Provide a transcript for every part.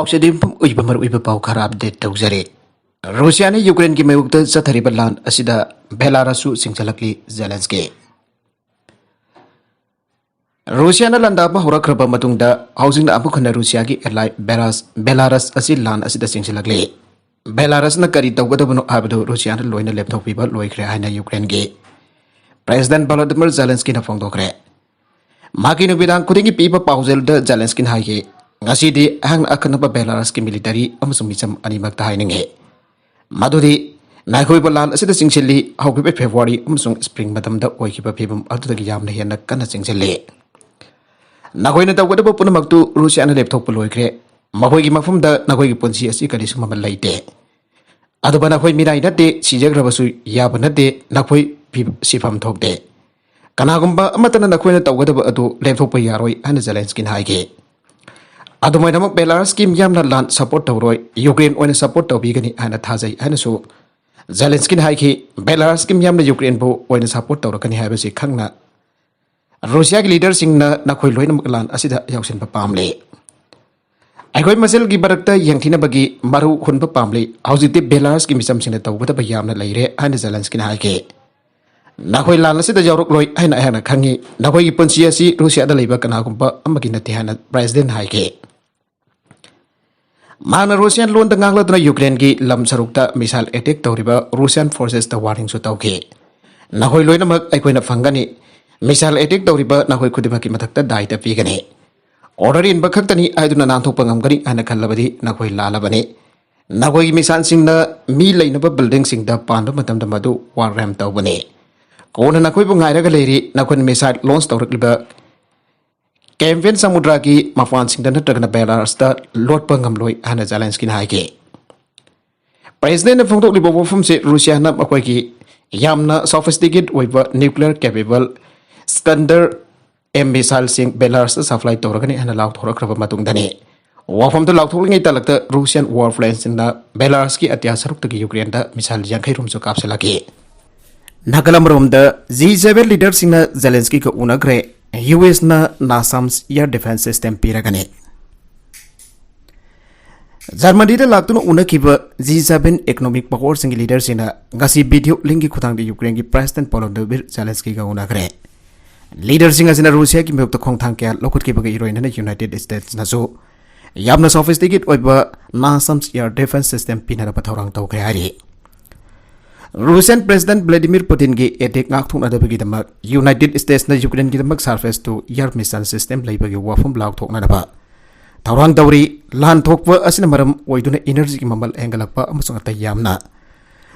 पाउसेदी उइबमर उइब पाउ खरा update तौजरे Russia ने यूक्रेन की मयुक्त चथरिब लान असिदा बेलारसु सिंगचलकली जेलेंस्की रूसिया ने लंदाब होरखरब मतुंगदा हाउसिंग अमुखन रूसिया की एलाइ बेलारस असि लान असिदा सिंगचलकली बेलारस न करी तौगदबनो हाबदो रूसिया ने लोइना लेपथोपिबा लोइख्रे हाइना यूक्रेन की प्रेसिडेंट वोलोदिमिर जेलेंस्की न फोंदोखरे माकी नुबिदांग खुदिंगी पीबा पाउजेल द जेलेंस्की हाइगे ngasi hang akanaba Belarus ki military amasung micham animak hainenge madudi nakhoi balan asida singchili haukibe February amasung spring madam da oikiba phibum adudagi yamna hena kana singchili nakhoi na tawgada punamaktu Russia na laptop loikre mahoi gi mafum da nakhoi gi ponsi asi kali suma laite aduba nakhoi mirai na de sijagrabasu yabana de nakhoi sifam thokde kanagumba amatana nakhoi na tawgada adu laptop yaroi ana Zelensky haige अदुमाइनमक Belarus की मियामना लान support तौरोय Ukraine ओइना support तौबीगनी हाना थाजै हानासु जेलेंस्की हाइखि बेलारस की मियामना यूक्रेन बो ओइना सपोर्ट तौरकनी हाबसि खंगना रूसिया की लीडर सिंगना नखोय लोइनमक लान असिदा याउसिन पामले अखोय मसेल की बरकता यंगथिनबगी मारू हुनब पामले हौजिति बेलारस की मिचम सिंगना तौगदब यामना लैरे हाना जेलेंस्की हाइखि नखोय लान असिदा यावरक लोय हाना हाना खंगी नखोय की पुंसी असि रूसिया दा लैबा कनागुंबा अमगी नते हाना प्रेसिडेंट हाइखि माना रूसियन लोन तंगांगलदना यूक्रेन की लम सरुकता मिसाइल अटैक तौरिबा रूसियन फोर्सेस ता वार्निंग सु तौखे नखोय लोइनमक अखोयना फंगनी मिसाइल अटैक तौरिबा नखोय खुदिबा की मथक्ता दायिता पीगनी ऑर्डर इन बखक्तनी आइदुना नांथोकपा ngamgani ana khallabadi नखोय लालबने नखोय मिसाइल सिंगना मी लैनबा बिल्डिंग सिंगदा पांबा मतमदा मदु वार रैम तौबने कोना नखोय बु ngairaga लेरि नखोय मिसाइल लॉन्च तौरकलिबा कैंपेन समुद्र की मफान सिंह नत्रगना बेलारस लोट पंगमलोय हाना जेलेंस्की हाइगे प्रेसिडेंट फोंदोकलिबा वफम से रूसिया न मखोय की यामना सोफिस्टिकेटेड ओइबा nuclear capable standard M missile सिंह बेलारस सप्लाई तौरगनी हाना लाउथोरखरबा मतुंगदने वफम तो लाउथोरलिङै तलक्ता रूसियन वार प्लेन सिंह बेलारस की अत्यासरुक्तगी यूक्रेन दा missile 50 रुमसु कापसलाकी नकलमरोमदा G7 leader Singh Zelensky को उनग्रे US na NASAMS air defense system piragane Germany da laktuna unakiba G7 economic power sing leader sina ngasi video link ki khutang de Ukraine ki president Volodymyr Zelensky ga unagre leader singa sina Russia ki mekta khongthang kya lokut ki baga iroin na United States na so yamna sophisticated oiba NASAMS air defense system pinara pathorang tawkre hari Russian President Vladimir Putin की attack नाकथोकना दबगी दमक United States ना Ukraine की दमक surface to air missile system लैबगी वाफम लाउथोकना दबा थौरांग दौरी लान थोकबा असिना मरम ओइदुना एनर्जी की ममल एंगलकपा अमसुंग अतै यामना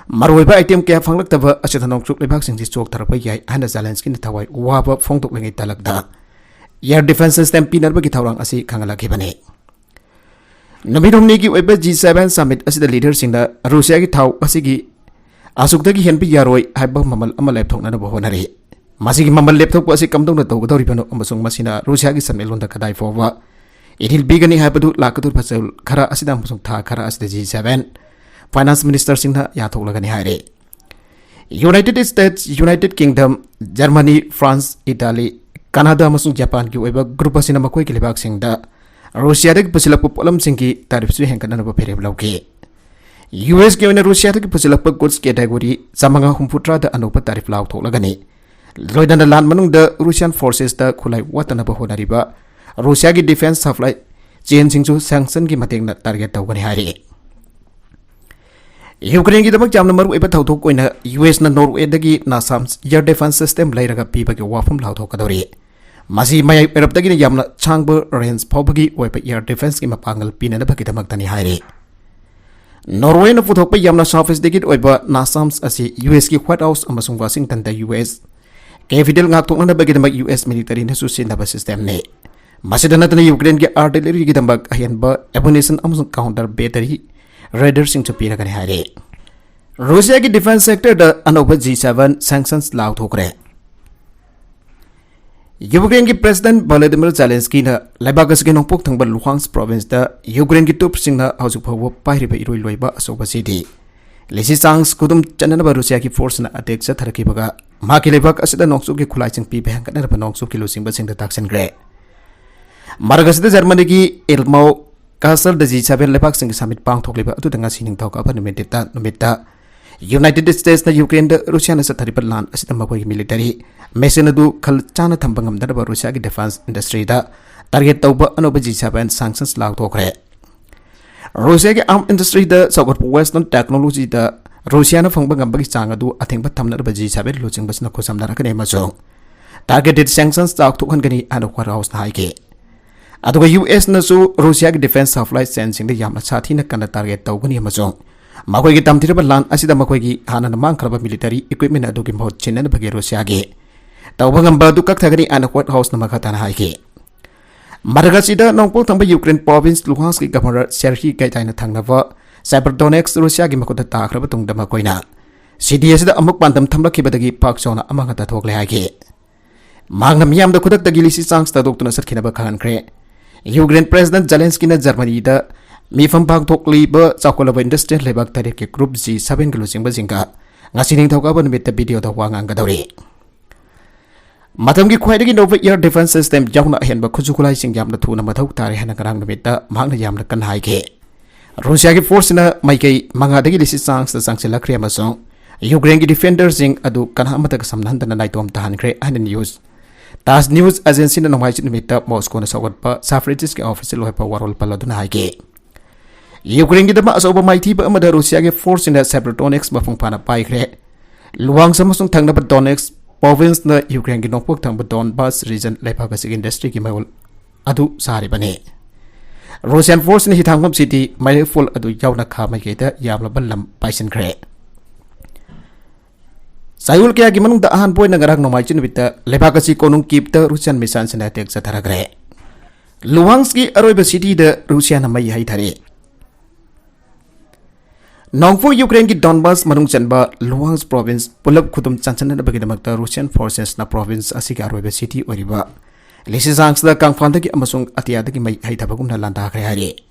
मरओइबा आइटम क्या फंगलक्तबा असिथनोंगचुक लेबाक सिंगि चोक थरपा याय हाना जेलेंस्की न थवाई वाबा फोंगतोकलेङै तलकदा एयर डिफेंस सिस्टम पिनरबगी थौरांग असि खंगलखिबने नमिरुमनी की ओइबा G7 समिट असिदा लीडर सिंगना रूसिया की थाउ असिगी असुक्तगी हेनपि यारोय हाइबा ममल अमा लेपथोकना होनरे मासिगी ममल लेपथोकपा असि कमदौना तौगदौरिबनो अमसुंग मसिना रूसिया की समेलोंदा कदाइ फोवा इथिल बिगनी हाइबदु लाकदुर फचल खरा असिदा अमसुंग था खरा असिदा G7 फाइनेंस मिनिस्टर सिंगना याथोकलगनी हाइरे United States United Kingdom Germany France Italy Canada अमसुंग जापान की ओइबा ग्रुप असिना मकोय की लेबाक सिंगदा रूसिया दग पुसिलप पोलम सिंगी तारिफसु हेंकननबा फेरेब लौके US के रूसिया की पुसिलप गुड्स कैटेगरी 530 अनोप तारीफ लाउथोकलगनी लोइदना लान मनुंग रूसियन फोर्सेस दा खुलाई वातनब होनरिबा रूसिया की डिफेंस सप्लाई चेन सिंगसु सैंक्शन की मतेंगना टारगेट तौगनी हारि यूक्रेन की दमक जामना मरु एबा थौथोक ओइना US ना नॉर्वे दगी नासाम्स एयर डिफेंस सिस्टम लैरगा पीबगी वाफम लाउथोकदौरी मसी मय एरपदगी यामना छांगब रेंज फावबगी ओइबा एयर डिफेंस की मपांगल पिननबगी दमकतनी हारि नॉर्वे न पुथोकपा यामना सोफिस्टिकेटेड ओइबा नासाम्स असि US की व्हाइट हाउस अमसुंग वाशिंगटन दा US capital ngaktoknabagi damak US military na susinaba system ne masida natana Ukraine की artillery की दमक अहियनबा ammunition अमसुंग काउंटर बैटरी radar सिंग चुपीरगने हारे Russia की डिफेंस सेक्टर दा अनोबा G7 sanctions लाउथोकरे यूक्रेन की प्रेसिडेंट वोलोदिमिर जेलेंस्की ना लेबागस के नोंपोक थंगबा लुहांस प्रोविंस दा यूक्रेन की ट्रूप सिंगना हौजुक फावो पाइरिबा इरोय लोइबा असोबा सिटी लेसि चांग्स कुदुम चननबा रूसिया की फोर्स ना अटैक चथरकिबगा माकी लेबाक असिदा नोंसु की खुलाइचिंग पी बेहंकनरबा नोंसु की लुसिंगबा सिंगदा ताक्सनग्रे मारगसदा जर्मनी की एल्माउ Castle the G7 Lepaxing Summit Pang Tokliba to the Nasining Talk about Numita United States the Ukraine the Russian is a terrible land as the Makoi military Messenadu Kalchana Tambangam Daba Russia defense industry da target Toba and G7 sanctions lag Tokre Russia arm industry the South Western technology the Russian Fungbangam Bagistangadu I think but Tamna G7 losing Basna Kosam Narakanema targeted sanctions talk to Hungary and House Haike Aduga US nasu Russia defense supply sensing the Yamna Satina can target Togani Amazon. Makogi Tamtiraba land Asida Makogi Hana Mankraba military equipment adukim hot chin and Bagi Russia ge. Tawangamba Duka Tagani and a court house Namakatan Haike. Madagasida Nongpo Tamba Ukraine province Luhansk governor Serhiy Gaitaina Tangnava, Cyberdonex Russia Gimakota Takrabatung Damakoina. CDS the Amuk Bantam Tamba Kibadagi Park Zona Amangata Tokle Haike. Magnam Yam the Kudak the Gilisi Sangs the Doctor Sakina Kre. Ukraine President Zelensky na Germany da mifam bag tokli ba chakolaba industrial lebak tarike group G7 glusing bazinga ngasining thawka ban mit video da wangang gadori matam gi khwaidagi nova air defense system jawna hen ba khujukulai sing yamna thuna mathau tare hana karang mit da mangna yamna kan haike Russia gi force na maikai manga dagi lisi sangs da sangsela kre amasong Ukraine gi defenders sing adu kanha mata samnan da nai tom tahan kre an news TASS News Agency na nomai nimita Moscow na sawat pa suffragists ke official lohe pa warol pala dun haike Ukraine gi dama asoba maiti ba amada Russia ge force in the Severodonetsk mafung pana paikre luwang samasung thangna ba Donetsk province na Ukraine gi nokpok thang ba Donbas region lepa ga sig industry ki maul adu sari bane Russian force ni hitangam city mai full adu yauna kha mai ke da yamla ballam paisen kre Sayul kaya gimanung daahan boy nagarag nomaichun bita lebakasi konung kipta Russian mission sinatek sa taragre. Luhanski aroiba city de Russia na may haitare. Nongfo Ukraine ki Donbas manung chanba Luhansk province pulap khutum chanchan na bagidamakta Russian forces na province asika aroiba city oriba. Lisi sangs da kangfanda ki amasung atiyada ki may haitabagum na landa kare hari.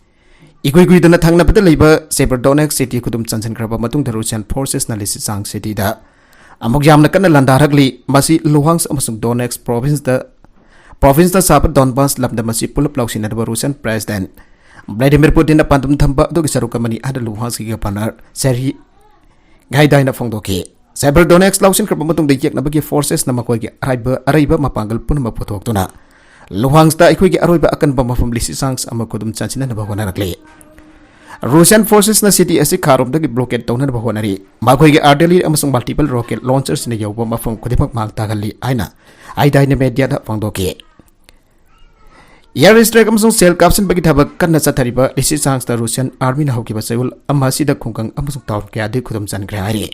Ikui na thangna pata leiba Severodonetsk city khutum chanchan kraba matung da Russian forces na lisi sang city da. Amok yam na kan landaragli masi Luhansk amasung Donetsk province da sabat Donbas labda masi pulap lausin na Russian president Vladimir Putin na pantum thamba do gisaruka mani ada Luhansk gi panar Serhiy gaidai na phongdoki Severodonetsk lausin kraba matung da yek na bagi forces na makoi gi araiba mapangal punma photok tuna Luhansk da ikoi gi aroiba akan ba mafam lisi sangs amakodum chanchina na bagonaragli Russian forces na city asi kharom dagi blockade tawna ba honari makoi gi artillery amasung multiple rocket launchers na yawba mafam kodimak mangta gali aina aidai na media da phangdoki air strike amasung cell caption bagi thabak kan na chathariba lisi sangs da Russian army na hoki ba sayul amasi da khungkang amasung town kya de khudum chan grari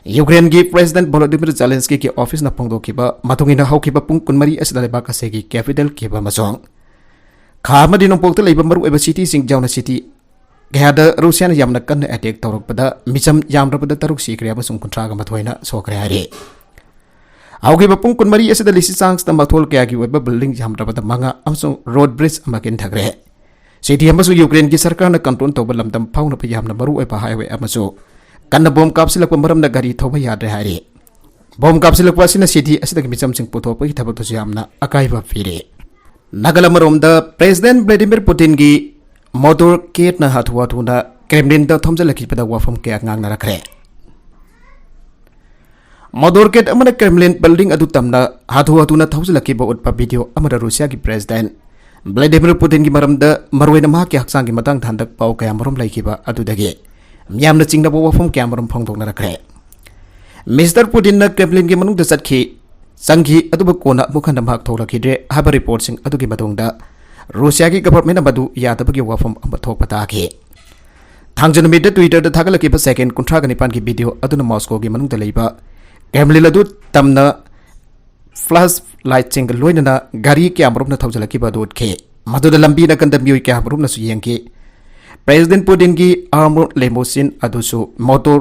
Ukraine gi president Volodymyr Zelensky ki office na phangdoki ba matungina hoki ba pung kunmari asda ba ka segi capital ki ba masong khamadi no pokta leiba maru eba city sing jauna city Gada Russian yamna kan attack torok pada misam yamra pada taruk sikriya basung kontraga mathoina sokre hari auge bapung kunmari asida lisi sangs tamba thol kya gi weba building yamra pada manga amsung road bridge amakin thagre city amasu Ukraine gi sarkar na control to balam tam pauna pa yamna maru eba highway amasu kanna bom kapsilak maram na gari thoba yadre hari bom kapsilak wasina city asida gi misam sing putho pa thabak to yamna akai ba fire nagala marom da president Vladimir Putin gi motor kit na hatwa tuna Kremlin da thomja laki pada wafam ke ngang na rakre motor kit amana Kremlin building adu tamna hatwa tuna thomja laki ba utpa video amada Russia ki president Vladimir Putin ki maram da marwena ma ki haksang ki matang thandak pau kaya marom laiki ba adu dage myam na chingna ba wafam ke marom phongdok na rakre Mr Putin na Kremlin ki manung da satki sanghi adu ba kona mukhan mak tholaki de haba report sing adu ki matong da Russia ki government abadu yadabagi wafam amathok pataki thangjan mid Twitter da thagalaki ba second kuntra gani pan ki video aduna Moscow gi manung da leiba Kremlin adu tamna flash light sing loina na gari ki amrum na thawjalaki ba dot ke madu da lambi na kan da mioi ki amrum na su yengki President Putin ki armored limousine adu su motor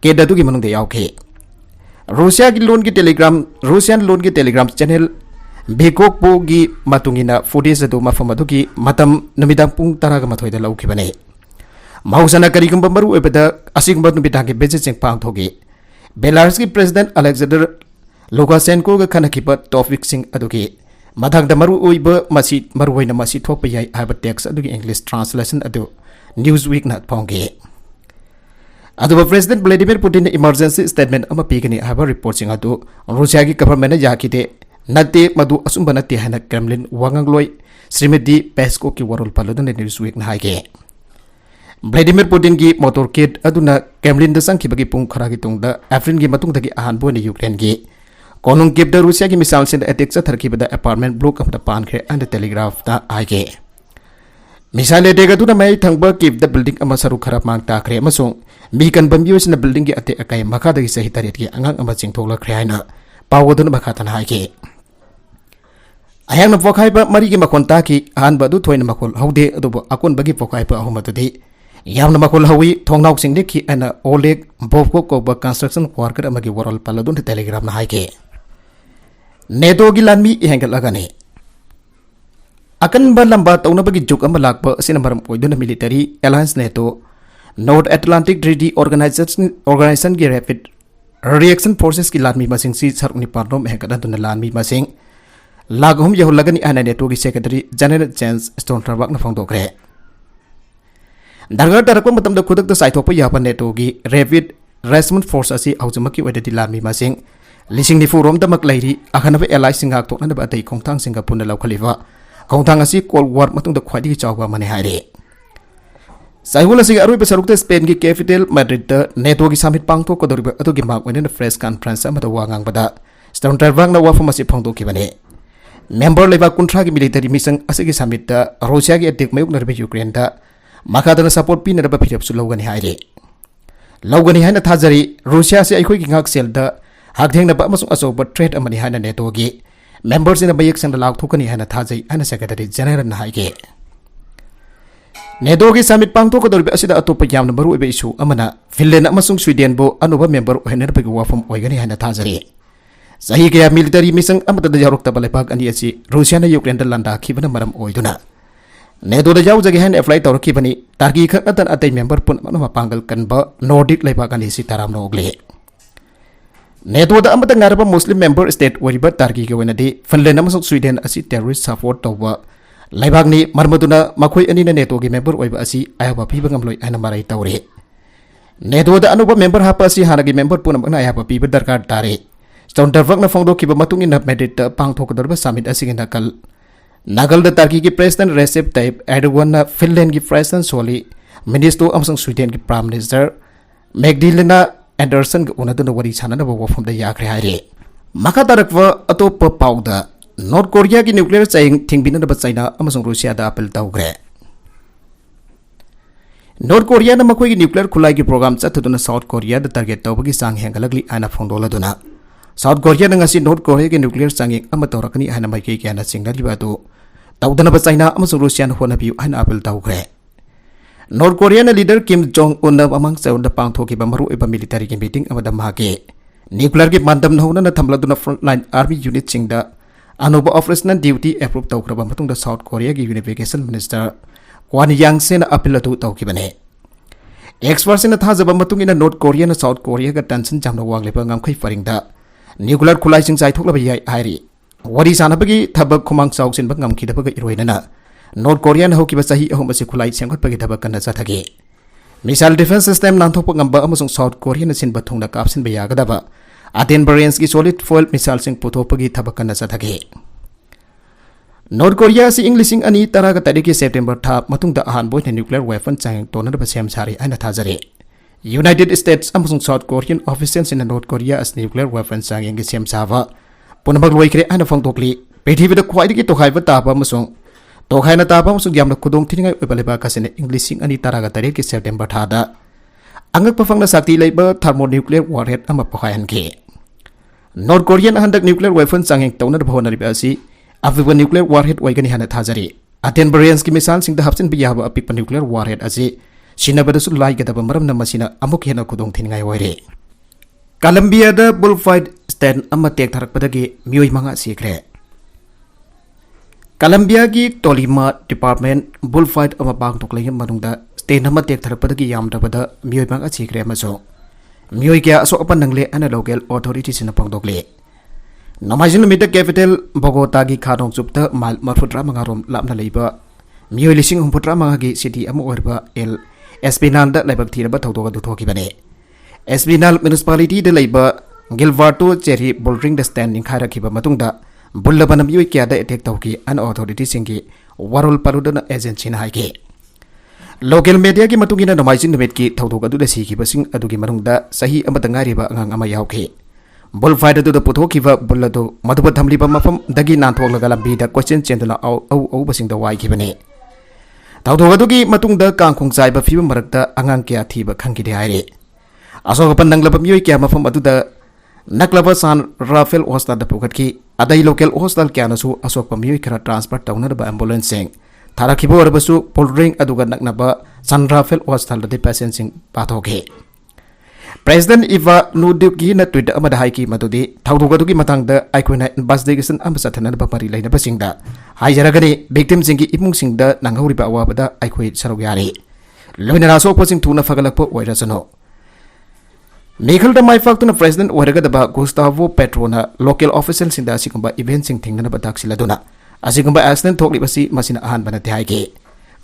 ke dadu gi manung da yauke Russian loan ki telegram channel Bekok pogi matungina footage adu mafamaduki matam namidang pung taraga mathoida lauki bane mausana karigum bambaru ebeda asigum numidang ke beje pang thogi Belarus ki president Alexander Lukashenko ga khana kipa topic sing aduki ꯃꯊꯪꯗ ꯃꯔꯨꯑꯣꯏꯅ ꯃꯁꯤ ꯊꯣꯛꯄ ꯌꯥꯏ ꯍꯥꯏꯕ tax ꯑꯗꯨꯒꯤ English translation ꯑꯗꯨ ꯅ꯭ꯌꯨꯁꯋꯤꯛꯅ ꯐꯣꯡꯈꯤ ꯑꯗꯨꯕꯨ ꯄ꯭ꯔꯦꯁꯤꯗꯦꯟꯠ ꯚ꯭ꯂꯥꯗꯤꯃꯤꯔ ꯄꯨꯇꯤꯟꯅ ꯏꯃꯔꯖꯦꯟꯁꯤ ꯁ꯭ꯇꯦꯠꯃꯦꯟꯠ ꯑꯃ ꯄꯤꯒꯅꯤ ꯍꯥꯏꯕ ꯔꯤꯄꯣꯔꯠꯁꯤꯡ ꯑꯗꯨ ꯔꯨꯁꯤꯌꯥꯒꯤ ꯒꯚꯔꯟꯃꯦꯟꯠꯅ ꯌꯥꯈꯤꯗꯦ ꯅꯠꯇꯦ ꯃꯗꯨ ꯑꯆꯨꯝꯕ ꯅꯠꯇꯦ ꯍꯥꯏꯅ ꯀ꯭ꯔꯦꯝꯂꯤꯟ ꯋꯥꯉꯥꯡꯂꯣꯏ श्रीमती पेस्कोव की वरोल पलदुना न्यूज़वीकना हाइगे व्लादिमीर पुतिन की मोटरकेड अदुना क्रेमलिन द संखिबगी पुंग खरागी तुंगदा एप्रिल की मतुंगदगी अहानबोने यूक्रेन की कोनुंग केब द रूसिया की मिसाइल से अटैक चथरखिबदा अपार्टमेंट ब्लॉक अमदा पानखरे अंड टेलीग्राफ दा हाइगे मिसाइल अटैक अदुना मै थंगबा केब द बिल्डिंग अमा सरु खराब मांग ताखरे अमसोंग मी कनबम यूसना बिल्डिंग की अटैक अकाय मखादगी सही तरेत की अंगांग अमा चिंगथोलखरे हाइना पावदुना मखातन हाइगे अयंग पोखाइब मरी की मखोन ताकि अहानब अदु थोइन मखोल हौदे अदुबो अकोनबगी पोखाइब अहुमदुदी यामना मखोल हौई थोंगनाउ सिंगदे की एना ओलेग बोबको कोब कंस्ट्रक्शन वर्कर अमगी वरोल पलदुन टेलीग्राम ना हाइके नेटो की लानमी हेंगलागनी अकनब लंबा तौनबगी जुग अम लाकब असिना मरम ओइदुना military alliance NATO North Atlantic Treaty Organisation की रैपिड रिएक्शन फोर्सेस की लानमी मसिंग सी सरउनि पारनोम हेंगदुना लानमी मसिंग लागहुम यहुलगनी आना नेटो की सेक्रेटरी जनरल जेम्स स्टोल्टनबर्ग फोंदोखरे दरगार तरक मतम द खुदक द साइथोप याबा नेटो की रैपिड रेस्पॉन्स फोर्स असी हौजमकी वैदि लामी मसिंग लिसिंग निफुरोम दमक लैरी अखनब एलाइ सिंगाक तोकनब अतै खोंथांग सिंगा पुन लौखलिबा खोंथांग असी कोल्ड वॉर मतुंग द ख्वाइदि चावबा मने हाइरे साइहुल असी अरुइब सरुक स्पेन की कैपिटल मैड्रिड द नेटो की समिट पांगथो कोदरिब अतुगी मार्क वेन प्रेस कॉन्फ्रेंस अमद वांगांगबदा स्टोल्टनबर्ग न वाफम असी फोंदोखिबने मेंबर लेबा कुंट्रा की मिलिटरी मिशन असगी समिट रूसिया की अटैक मयुक यूक्रेन मखादन सपोर्ट पीनरब फिरपसु लौगनी हाइरे लौगनी हाइना थाजरी रूसिया से अखोई की ngak सेल द हागथेंगनब अमसुंग अचौब थ्रेट अमनि हाइना नेटो की मेंबर्स इन मयक संग लाउथोकनी हाइना थाजै हाइना सेक्रेटरी जनरल न हाइगे नेटो की समिट पांगथोकदोरब असिदा अतोप यामना मरु ओइबे इशू अमना फिनलैंड अमसुंग स्वीडन बो अनुभव मेंबर ओहेनरबगी वाफम ओइगनी हाइना थाजरी सही कया मिलिटरी मिशन अमतद यारोक्तब लेपाक अनि असि रूसियाना यूक्रेन द लंडा खिबना मरम ओइदुना नेटो द याउजगे हैन एप्लाई तौरखिबनी टार्की खतन अतै मेंबर पुन मनमा पांगल कनब नॉर्डिक लेपाक अनि सि ताराम नोगले नेटो द अमत ngaraba मुस्लिम मेंबर स्टेट ओरिबा टार्की के वनदि फिनलैंड अमसुंग स्वीडन असि टेररिस्ट सपोर्ट तौबा लेबागनी मरमदुना मखोय अनिना नेटो की मेंबर ओइबा असि आयाबा पीबा ngamloi आना मारै तौरे नेटो द अनुभव मेंबर हापा असि हानागी मेंबर पुनमना आयाबा पीबा दरकार तारे स्टोल्टनबर्ग फोंदोखिबा मतुंग इन मैड्रिड पांगथोकदरबा समिट असिगी नकल द टर्की की president Recep type Erdogan Finland की प्रेसिडेंट सोली मिनिस्टो अमसुंग स्वीडन की प्राइम मिनिस्टर मैग्डिलेना एंडरसन के उनदुना वरी साननबा वफम द याखरे हाइरे मखा तरकवा अतोप पाउद नॉर्थ कोरिया की न्यूक्लियर चाइंग थिंगबिनदबा चाइना अमसुंग रूसिया दा अपील तौग्रे नॉर्थ कोरिया न मखोई की न्यूक्लियर खुलाई की प्रोग्राम चथुदुना साउथ कोरिया द टारगेट तौबगी सांग हेंगलगली आना फोंदोलदुना साउथ कोरिया नंगासी नॉर्थ कोरिया के न्यूक्लियर चांगिंग अम तौरकनी हाना माइके क्याना सिंगलिबा दो तौदनबा चाइना अमसुंग रूसिया न होनबियु हाना अपील तौग्रे नॉर्थ कोरिया न लीडर किम जोंग उन अमंग चौन पांगथोकिबा मरु एबा मिलिटरी की मीटिंग अमदा मागे न्यूक्लियर की मानदम नौना न थमलदुना फ्रंटलाइन आर्मी यूनिट सिंगदा अनोबा ऑपरेशनल ड्यूटी अप्रूव तौग्रबा मतुंगदा साउथ कोरिया की unification minister Kwon Youngse appeal अदु तौकिबने एक्सपर्ट्स इन थाजबा मतुंग इन नॉर्थ कोरिया न साउथ कोरिया का टेंशन जामना वांगलेबा ngamkhai faringda न्यूक्लियर खुलाई सिंग चाइथोकलब याय हाइरी वरी सानबगी थबक खुमांग चाउसिनबा ngamkhidabga इरोइनना नॉर्थ कोरिया न होकिबा चाहि अहुमसे खुलाई सेंगतबगी थबक कन्ना चाथगे मिसाइल डिफेंस सिस्टम नांथोकपा ngamba अमसुंग साउथ कोरिया न सिनबा थुंगना कापसिनबा यागदबा अटेन बरेंस की सॉलिड फॉइल मिसाइल सिंग पुथोपगी थबक कन्ना चाथगे नॉर्थ कोरिया से इंग्लिशिंग अनि तराग तारिख सेप्टेम्बर था मतुंग द अहान बोय न्यूक्लियर वेपन चाइंग तोनरबा सेम सारी आना थाजरे यूनाइटेड स्टेट्स अमसुंग साउथ कोरियन ऑफिशियल्स इन नॉर्थ कोरिया अस न्यूक्लियर वेपन चाइंग के सेम सावा पुनमक लोइखरे आना फोंदोकली पृथ्वीदा ख्वाइदगी तोखाइबा ताबा अमसुंग तोखाइना ताबा अमसुंग यामना खुदोंग थिनिंगाय ओइबलेबा कासिने इंग्लिशिंग अनि तराग तारिख सेप्टेम्बर थादा अंगक पफंगना शक्ति लेबा थर्मोन्यूक्लियर वॉरहेड अमा पखायनके नॉर्थ कोरियन हंदक न्यूक्लियर वेपन चाइंग तौनर भवनरिबा असि अफिबा न्यूक्लियर वॉरहेड ओइगनी हाना थाजरी अटेन बरेंस की मिसाइल सिंग द हप्सिन बियाबा अपिक न्यूक्लियर वॉरहेड असि सिनबदसु लाइगदबा मरमना मसिना अमुक हेना खुदोंग थिनिंगाय ओइरे कोलंबिया द बुलफाइट स्टेन अमा टेक थरकपदगी मियोय मंगा सिखरे कोलंबिया की टोलिमा डिपार्टमेंट बुलफाइट अमा बांग तोकले मनुंगदा स्टेन अमा टेक थरकपदगी यामदबदा मियोय मंगा सिखरे मसो मियोय क्या असो अपन नंगले अना लोकल अथॉरिटी सिना पंगदोकले नमाइजिन नुमित कैपिटल बोगोटा की खादोंग चुपता माइल मरफुद्रा मंगारोम लापना लेबा मियोय लिसिंग हुमफुद्रा मंगागी सिटी अमु ओरबा एल एसपीनाल दा लाइबक थीरबा थौदोगा दुथोकी एसपीनाल म्युनिसिपालिटी दा लेबा गिलवार्टो चेरी बोल्डरिंग दा स्टैंडिंग खारखिबा मतुंगदा बुल्लबन मियोय क्यादा अटैक तौकी अन अथॉरिटी सिंगी वारोल पारुदना एजेंसी ना हाइके लोकल मीडिया की मतुंगिना नमाइजिन नुमित की थौदोगा दुदा सिखिबसिंग अदुगी मनुंगदा सही अमदा ngairiba angang ama yaukhe bull fight पुथोखीब बुल मधुब थमलीब मफम दगी नाथोलग लंबीद क्वेश्चन चेंदुना औ औ औबसिंग वाइखिबने तौदोगदुगी मतुंगदा कांखोंग चाइब फिबम मरक्ता अंगांग क्या थीब खंगिदे हाइरे असोगपन नंगलब मियोय क्या मफम अदुदा नकलब सान राफेल हॉस्टल पुखटकी अदई लोकल हॉस्टल क्यानसु असोगप मियोय खरा ट्रांसफर तौनरब एम्बुलेंस सिंग थाराखिब ओरबसु पोल्ड्रिंग अदुगा नकनब सान राफेल हॉस्टल दे पेशेंट सिंग पाथोके President Iva Nuduki na tweet amada haiki madudi thaudugadugi matangda aikoina investigation amsathana bapari laina basingda haijaragani victim singi imung singda nangauri ba awabada aikoi sarog yari loina raso posing tuna fagalakpo oirasano Mekhal da mai faktuna president oiraga da Gustavo Petrona local official sinda sigumba event sing thingna badaksila duna asigumba accident thokli basi masina ahan banate haiki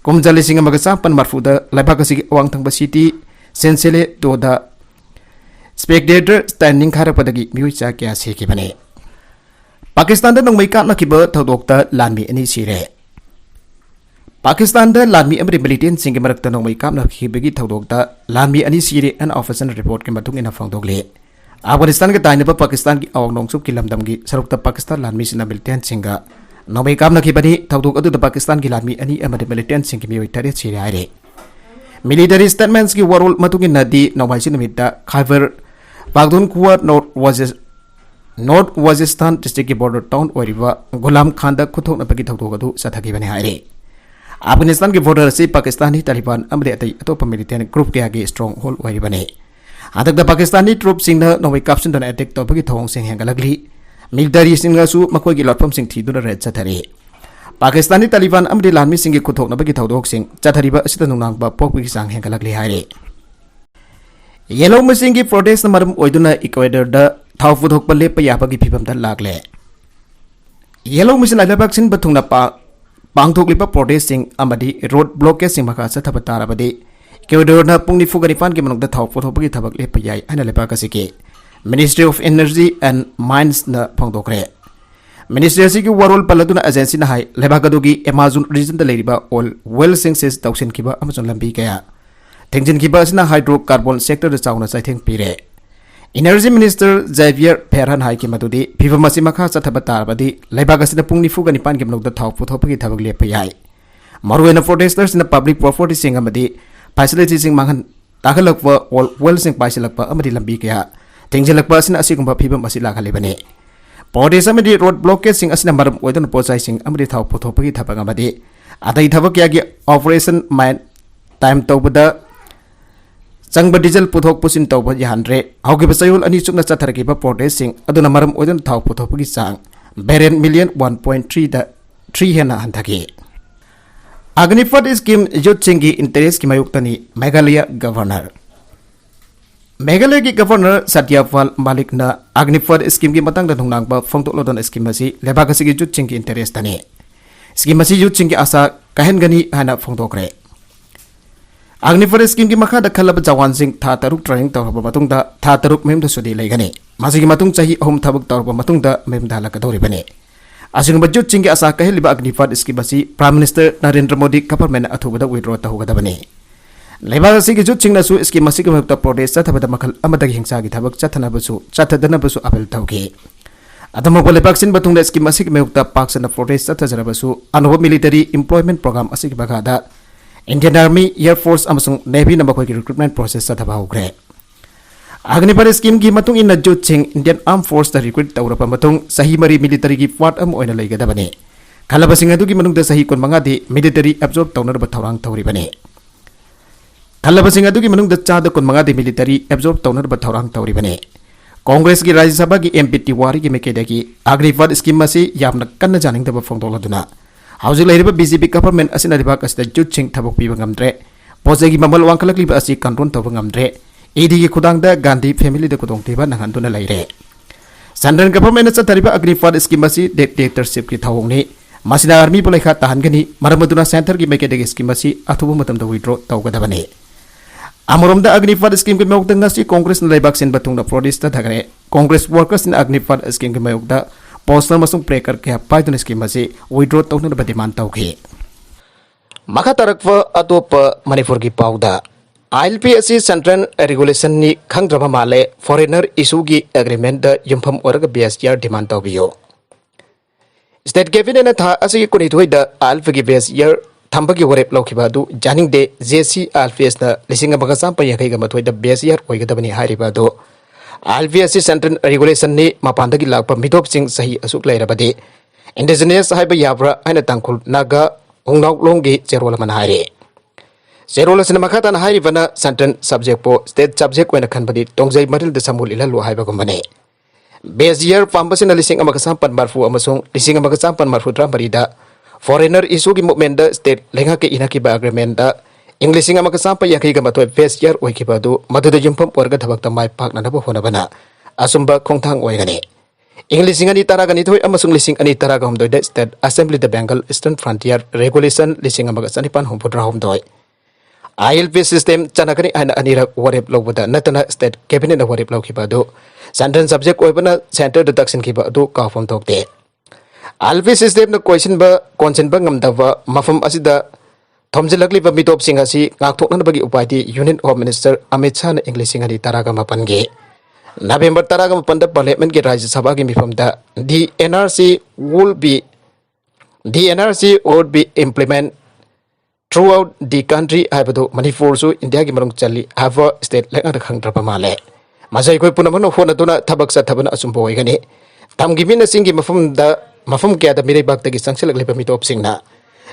kumjali singa magasa pan marfuda laibakasi awang thangba city sensele toda Spectator standing खारपदगी म्यूचा क्या सेकी बने पाकिस्तान दा नंगमै काटनाखिब थौदोक्ता लानमी अनि सिरे पाकिस्तान दा लानमी अमरि militant सिंग मरक्ता नंगमै काटनाखिबगी थौदोक्ता लानमी अनि सिरे an officer report के मतुंग इना फंगदोगले अफगानिस्तान के ताइनब पाकिस्तान की अवंग नोंगसुप की लमदमगी सरुक्ता पाकिस्तान लानमी सिना मिलिटेंट सिंगा नंगमै काटनाखिबनी थौदोक अदुदा पाकिस्तान की लानमी अनि अमरि मिलिटेंट सिंग की म्यूय तरे सिरे आइरे मिलिटरी स्टेटमेंट्स की वरोल मतुंग नदी नौमाइसि निमित्ता खाइबर पागदुनकुआ नॉर्थ वजिस्तान डिस्ट्रिक्ट की बॉर्डर टाउन ओरिबा गुलाम खान दा खुथोकनबगी थौदोगदु सथागिबने हाइरे अफगानिस्तान की बॉर्डर से पाकिस्तानी तालिबान अमरे अतै अतोप मिलिटेंट ग्रुप के आगे स्ट्रांग होल्ड ओरिबने हदक पाकिस्तानी ट्रूप सिंह नोवे कैप्शन दन अटैक तौबगी थौंग सिंह हेंगलगली मिलिटरी सिंगसु मखोगी लॉटफम सिंह थीदुना रेड सथरे पाकिस्तानी तालिबान अमरे लानमी सिंह की खुथोकनबगी थौदोक सिंह चथरिबा असिदा नुंगनांगबा पोकबगी सांग हेंगलगली हाइरे येलो मसिंग की प्रोटेस्ट मरम ओइदुना इक्वेडर दा थाव फुथोकप लेप याबगी फिबम दा लागले येलो मसिन लाइबाक सिन बथुंगना पांगथोकलिबा प्रोटेस्ट सिंग अमदी रोड ब्लॉकेज सिंग मखा सथब ताराबदी इक्वेडर ना पुंगनि फुगरिपान के मनोक दा थाव फुथोकपगी थबक लेप याय आना लेबाक सिके ministry of energy and mines ना फंगदोकरे मिनिस्ट्री सिगी वरोल पलदुना एजेंसी ना हाय लेबाकदुगी अमेज़न रीजन दा लेरिबा ऑल वेल सिंगसेस तौसिन किबा अमजन लंबी कया तेंजिन की बसना हाइड्रोकार्बन सेक्टर द चाउना चाइथेंग पिरे एनर्जी मिनिस्टर जेवियर फेरहन हाई की मदुदी फिवमसी मखा चथब तारबदी लेबागसिना पुंगनि फुगा निपान के मनोक थाव पुथोपगी थबक लेप याय मरुएना प्रोटेस्टर्स इन पब्लिक प्रॉपर्टी सिंग अमदी फैसिलिटी सिंग मांगन ताखलकवा ऑल वेल सिंग पाइसलकपा अमदी लंबी कया तेंजिलकपा असिना असिगुंबा फिवम असी लाखलेबने प्रोटेस्ट अमदी रोड ब्लॉकेज सिंग असिना मरम ओइदन पोचाइ सिंग अमदी थाव पुथोपगी थबक अमदी अदै थबक यागी ऑपरेशन माइन टाइम तौबदा चंग डीजल पुथोक पुसिन तौब यानरे हौगिब चयोल अनि चुकना चथरगिब प्रोटेस्ट सिंग अदुना मरम ओइदन थाव पुथोपगी चांग बेरेन मिलियन 1.3 दा 3 हेना हंथगे अग्निपथ स्कीम यूथ सिंग की इंटरेस्ट की मयुक्तनी मेघालय की गवर्नर सत्यपाल मालिक ना अग्निपथ स्कीम की मतंग दा नुंगनांगबा फोंगतोलोदन स्कीम असी लेबागसी की यूथ सिंग की इंटरेस्ट तनी स्कीम असी यूथ सिंग की आशा कहनगनी हाना फोंगतोकरे अग्निपथ स्कीम की मखा खलब जवान सिंह था तरुक ट्रेनिंग तौरब था तरुक मेम सुदी लेगने चाही अहम थबक तौरब मेम दालकदौरिबने असिगुंबा यूथ सिंह की आशा कहलिबा अग्निपथ स्कीम असी prime minister Narendra Modi government अथुबदा विड्रॉ तौगदबने लेबाग असिगी यूथ सिंहनसु स्कीम असिगी मक्ता प्रोटेस्ट चथबदा मखल अमदगी हिंसा की थबक चथदनबसु अपील तौगे अदमबो लेबाग सिन बतुंगदा स्कीम असिगी मक्ता पाक्सन प्रोटेस्ट चथजरबसु अनुभव मिलिटरी एम्प्लॉयमेंट प्रोग्राम असिगी बगादा इंडियन आर्मी एयर फोर्स अमसुंग नेवी नंबर की रिक्रूटमेंट प्रोसेस चथबा होग्रे अग्निपथ स्कीम की मतुंग इन यूथ सिंह इंडियन आर्म फोर्स दा रिक्रूट तौरब मतुंग सही मरी मिलिटरी की पार्ट अम ओइना लेगदबने खलबसिंग अदुगी मनुंगदा सही 15 दि मिलिटरी एब्जॉर्ब तौनरब थौरांग तौरिबने खलबसिंग अदुगी मनुंगदा चाद 15 दि मिलिटरी एब्जॉर्ब तौनरब थौरांग तौरिबने कांग्रेस की राज्यसभा की एमपी तिवारी की मेकेदगी अग्निपथ स्कीम असी यामना कन्न जानिंगदब फोंदोलदुना हौजिक लेरिबा बीजेपी गवर्नमेंट असिना रिबाक असिदा यूथ सिंह थबक पीबा ngamdre पोजेगी ममल वांखलकलिबा असि कंट्रोल तौबा ngamdre एडी की खुदांगदा गांधी फैमिली दा खुदोंगतेबा नंगनदुना लेरे Central government चथरिबा अग्निफाद स्कीम असी डिक्टेटरशिप की थौंगनी मसिना आर्मी पुलैखा ताहनगनी मरमदुना सेंटर की मेकेडेग स्कीम असी अथुबु मतमदा विड्रॉ तौगदबने अमरोमदा अग्निफाद स्कीम के मयोगदा ngasi कांग्रेस न लेबाक सिन बतुंगदा प्रोटेस्ट थगरे कांग्रेस वर्कर्स इन अग्निफाद स्कीम के मयोगदा पोस्टर मसुंग प्रेकर के पाइदुन स्कीम असी विड्रॉ तौनबा डिमांड तौखि मखा तरकफ अतोप मणिपुर की पाउदा ILP असी सेंट्रल रेगुलेशन नि खंगद्रबा माले फॉरेनर इशू की एग्रीमेंट युमफम ओरग BSR डिमांड तौबियो स्टेट कैबिनेट था असी कुनिथोइ द ILP की BSR थंबगी वरेप लौखिबादु जानिंग दे JC ILPS न लिसिंग बगसाम पयखै ग मथोइ द BSR ओइगदबनि हारिबादु ILP असी सेंट्रल रेगुलेशन नि मपानदगी लाप मिथोप सिंग सही असुक लैरबदे इंडिजिनियस हाइबा याब्रा आइना तांखुल नागा होंगनाउलोंगी जेरोलमन हारे जेरोलसन मखातान हारिबना सेंट्रल सब्जेक्ट पो स्टेट सब्जेक्ट ओइना खनबदि तोंजै मरिल द समूल इलालु हाइबागुमने BSR फामबसिन लिसिंग अमगसाम पनमारफु अमसोंग लिसिंग अमगसाम पनमारफु द्रामबरिदा फॉरेनर इशू की मूवमेंट स्टेट लेंगा के इनाकी एग्रीमेंट इंग्लिशिंग अमगसाम पयखै ग मथोइ BSR ओइखिबादु मदुद युमफम ओरग धबकता माइ पाकनब होनबना असुंबा खोंथांग ओइगने इंग्लिशिंग अनि तरागनि थोइ अमसुंग लिसिंग अनि तराग हमदोइ द स्टेट असेंबली द बेंगल ईस्टर्न फ्रंटियर रेगुलेशन लिसिंग अमगसनिपान हुमपुद्रा हमदोइ ILP सिस्टम चनकनि आइन अनिरक वरेप लोबदा नतना स्टेट कैबिनेट वरेप लोखिबादु सेंट्रल सब्जेक्ट ओइबना सेंटर द दक्षिण खिबादु काफम थोकते ILP सिस्टम न क्वेश्चन ब कॉन्सेंट ब ngमदबा मफम असिदा थमजिलकलिबा मिटोप सिंग असि ngakthoknabagi उपायदि union home minister Amit Shah न इंग्लिशिंग अनि तरागा मपन गे नवंबर तरागा मपन द पार्लियामेंट के राज्य सभा की मिफमदा the NRC would be implement throughout the country हाइबदो Manipur सु इंडिया की मरुंग चली हाव स्टेट लेंगा खंगद्रबा माले मजै कोइ पुनमनो होनदुना थबक सथबन असुंबो ओइगने तमगिमिन सिंगी मफम क्या द मिरे बागतगी संगसलगलिबा मिटोप सिंगना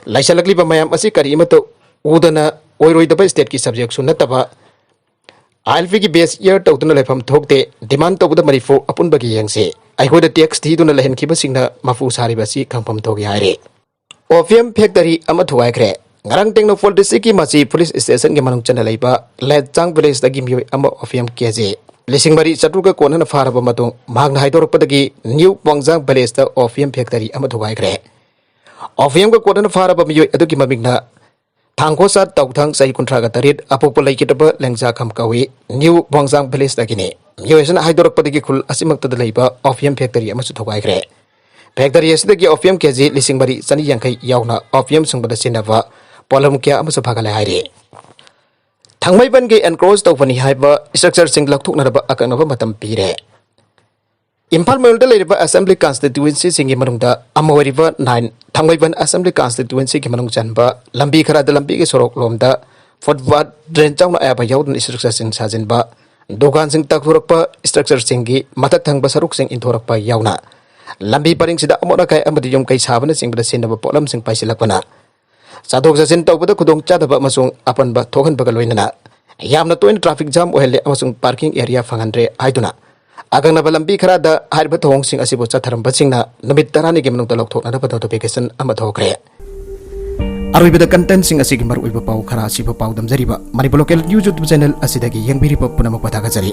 लाइसलगलिबा मयाम असि करिमतो उदना ओइरोइदबा स्टेट की सब्जेक्ट सु नतबा ILP की BSR तौदुना लेफम थोकते डिमांड तौबदा मणिपुर अपुनबगी यंगसे आइहोइदा टैक्स थीदुना लहनखिबा सिंगना मफु सारिबासी खंगफम थोगी हाइरे ओफियम फैक्टरी अमा थुवाइखरे ngarang Technopol district की मची पुलिस स्टेशन के मनुंग चना लेबा लेचांग विलेज दगी मियोय अमा ओफियम केजे लिसिंग मरी चतुक कोनन फारबा मतुंग मागना हाइदोरपदगी न्यू पोंगजांग विलेज द ओफियम फैक्टरी अमा थुवाइखरे ओफियम को कोनन फारबा मियोय अदुकी ममिंगना थांगखोसा तौथांग सही कुंट्रागा तरित अपोप लैकितबा लेंजा खमकावी न्यू पोंगजांग विलेज दगिने मियोयसन हाइदोरपदगी खुल असिमक्तद लेबा ओफियम फैक्टरी अमा थुवाइखरे फैक्टरी असिदगी ओफियम केजी लिसिंग मरी चनी यांखै यावना ओफियम सुंगबदा सिनबा पोलम क्या अमसु फागले हाइरे थांगमैबन के एनक्रोच तौफनी हाइबा स्ट्रक्चर सिंग लखथुकनरबा अकनबा मतम पीरे इम्फाल मेलदा लेरिबा असेंबली कॉन्स्टिट्यूएंसी सिंगी मनुंगदा अमवरिबा 9 थांगमैबन असेंबली कॉन्स्टिट्यूएंसी के मनुंग चनबा लंबी खराद लंबी के सोरोक लोमदा फुटपाथ ड्रेन चाउना आबा याउदन स्ट्रक्चर सिंग साजिनबा दोकान सिंग तखुरकपा स्ट्रक्चर सिंगी मथक थंगबा सरुक सिंग इंथोरकपा याउना लंबी परिंग सिदा अमोना kai amadi yom kai sabana singbada sinaba polam sing paisilakpana साधोक जसिन तौबद खुदोंग चादबा अमसुंग अपनबा थोहनबगा लोइनना यामना तोइन ट्रैफिक जाम ओहेले अमसुंग पार्किंग एरिया फंगनरे हाइदुना अगंगनबा लंबी खरादा हाइरबा थोंग सिंग असिबो चाथरमबा सिंगना नमित तरानी के मनुंग तलौथोकनबा नोटिफिकेशन अमा थोखरे अरुइबदा कंटेंट सिंग असिगी मरुइबा पाउ खरा असिबो पाउ दमजरिबा Manipur local news YouTube channel असिदगी यंगबिरिबा पुनमक पथागजरी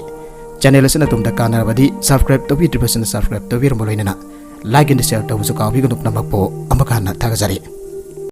चैनल असना तुमदा कानारबदी सब्सक्राइब तोबि सब्सक्राइब तोबिरमो लोइनना लाइक एंड शेयर तोबुसु काबिगनुक नमकपो अमकाना थागजरी।